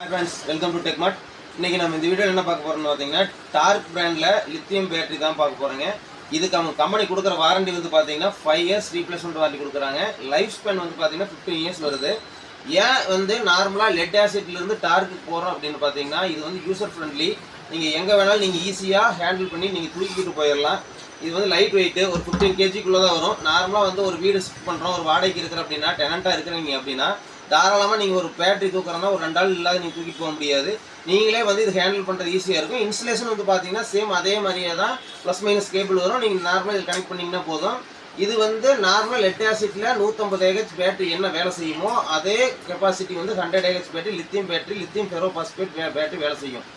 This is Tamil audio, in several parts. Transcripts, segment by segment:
Hi friends, welcome to TechMart. இன்னைக்கு நம்ம இந்த வீடியோல என்ன பார்க்க போறோம்னு பாத்தீங்கன்னா டார்க் பிராண்ட்ல லித்தியம் பேட்டரி தான் பார்க்க போறோங்க. இதுக்கு அவங்க கம்பெனி கொடுக்குற வாரண்டி வந்து பாத்தீங்கன்னா 5 இயர்ஸ் ரீப்ளேஸ்மென்ட் வாரண்டி கொடுக்குறாங்க. லைஃப் ஸ்பேன் வந்து பாத்தீங்கன்னா 15 இயர்ஸ் வருது. ஏன் வந்து நார்மலா லெட் ஆசிட்ல இருந்து டார்க்கு போறோம் அப்படின்னு பாத்தீங்கன்னா இது வந்து யூசர் ஃப்ரெண்ட்லி. நீங்க எங்க வேணாலும் நீங்க ஈஸியா ஹேண்டில் பண்ணி நீங்க தூக்கிட்டு போயிடலாம். இது வந்து லைட் வெயிட் ஒரு 15 kg தான் வரும். நார்மலா வந்து ஒரு வீடு ஷிஃப்ட் பண்றோம், ஒரு வாடகைக்கு இருக்கிற அப்படின்னா டெனண்டா இருக்கிறீங்க அப்படின்னா தாராளமாக நீங்கள் ஒரு பேட்டரி தூக்குறதுனா ஒரு 2 ஆள் இல்லாத நீங்கள் தூக்கிட்டு போக முடியாது. நீங்களே வந்து இது ஹேண்டில் பண்ணுறது ஈஸியாக இருக்கும். இன்ஸ்டலேஷன் வந்து பார்த்தீங்கன்னா சேம் அதே மாதிரியே தான் ப்ளஸ் மைனஸ் கேபிள் வரும். நீங்கள் நார்மலாக இது கனெக்ட் பண்ணிங்கன்னா போதும். இது வந்து நார்மல் லெட் ஆசிட்டில் 150 Ah பேட்டரி என்ன வேலை செய்யுமோ அதே கெப்பாசிட்டி வந்து 100 Ah battery lithium ferrophosphate battery வேலை செய்யும்.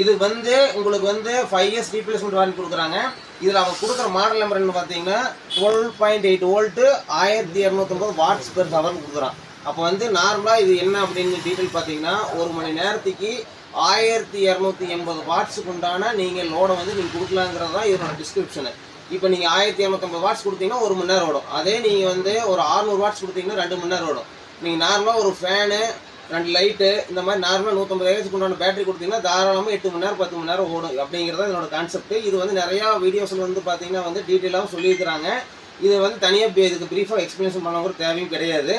இது வந்து உங்களுக்கு வந்து 5 இயர்ஸ் ரீப்ளேஸ்மெண்ட் வாரண்டி கொடுக்குறாங்க. இதில் அவங்க கொடுக்குற மாடல் நம்பர் என்ன பார்த்தீங்கன்னா 12.8 வோல்ட்டு 1250 வாட்ஸ் பெர் ஹவர்னு கொடுக்குறான். அப்போ வந்து நார்மலாக இது என்ன அப்படின்னு டீட்டெயில் பார்த்தீங்கன்னா ஒரு மணி நேரத்துக்கு 1280 வாட்ஸுக்கு உண்டான நீங்கள் லோடை வந்து நீங்கள் கொடுக்கலாங்கிறது தான் இதோட டிஸ்கிரிப்ஷனு. இப்போ நீங்கள் 1250 வாட்ஸ் கொடுத்தீங்கன்னா 1 மணி நேரம் ஓடும். அதே நீங்கள் வந்து ஒரு 600 வாட்ஸ் கொடுத்தீங்கன்னா 2 மணி நேரம் ஓடும். நீங்கள் நார்மலாக ஒரு ஃபேனு 2 லைட்டு இந்த மாதிரி நார்மலாக 150 Ah உண்டான பேட்டரி கொடுத்தீங்கன்னா தாராளமாக 8 மணி நேரம் 10 மணி நேரம் ஓடும் அப்படிங்கிறத இதோட கான்செப்ட். இது வந்து நிறையா வீடியோஸில் வந்து பார்த்தீங்கன்னா வந்து டீட்டெயிலாகவும் சொல்லியிருக்கிறாங்க. இது வந்து தனியாக இதுக்கு ப்ரீஃபாக எக்ஸ்பிளேஷன் பண்ண தேவையும் கிடையாது.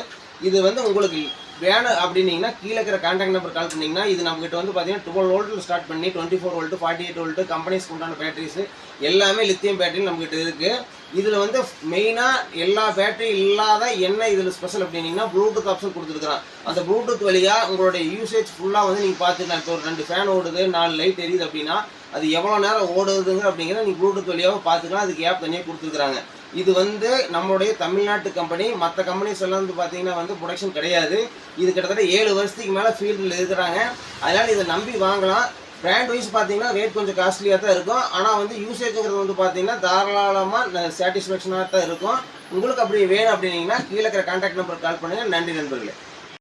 இது வந்து உங்களுக்கு வேணும் அப்படின்னீங்கன்னா கீழே இருக்கிற கான்டாக்ட் நம்பர் கால் பண்ணிங்கன்னா இது நம்மகிட்ட வந்து பார்த்தீங்கன்னா 12 வோல்ட்டில் ஸ்டார்ட் பண்ணி 24 வோல்ட்டு 48 வோல்ட்டு கம்பெனிஸ்க்கு உண்டான பேட்டரிஸு எல்லாமே லித்தியம் பேட்டரி நம்மகிட்ட இருக்குது. இதில் வந்து மெயினாக எல்லா பேட்டரி இல்லாத என்ன இதில் ஸ்பெஷல் அப்படின்னீங்கன்னா ப்ளூடூத் ஆப்ஷன் கொடுத்துருக்குறான். அந்த ப்ளூடூத் வழியாக உங்களுடைய யூசேஜ் ஃபுல்லாக வந்து நீங்கள் பார்த்துக்கலாம். இப்போ ஒரு 2 ஃபேன் ஓடுது 4 லைட் எரியுது அப்படின்னா அது எவ்வளோ நேரம் ஓடுதுங்க அப்படிங்கிறத நீங்கள் ப்ளூடூத் வழியாக பார்த்துக்கலாம். அதுக்கு ஆப் தனியாக கொடுத்துருக்குறாங்க. இது வந்து நம்மளுடைய தமிழ்நாட்டு கம்பெனி. மற்ற கம்பெனிஸ் எல்லாம் வந்து பார்த்தீங்கன்னா வந்து ப்ரொடக்ஷன் கிடையாது. இது கிட்டத்தட்ட 7 வருஷத்துக்கு மேலே ஃபீல்டில் இருக்கிறாங்க. அதனால் இதை நம்பி வாங்கலாம். பிராண்ட் வைஸ் பார்த்தீங்கன்னா ரேட் கொஞ்சம் காஸ்ட்லியாக தான் இருக்கும். ஆனால் வந்து யூசேஜுங்கிறது வந்து பார்த்தீங்கன்னா தாராளமாக சாட்டிஸ்ஃபேக்ஷனாக தான் இருக்கும். உங்களுக்கு அப்படி வேணும் அப்படின்னீங்கன்னா கீழே இருக்கிற கான்டாக்ட் நம்பர் கால் பண்ணுங்கள். நன்றி நண்பர்களே.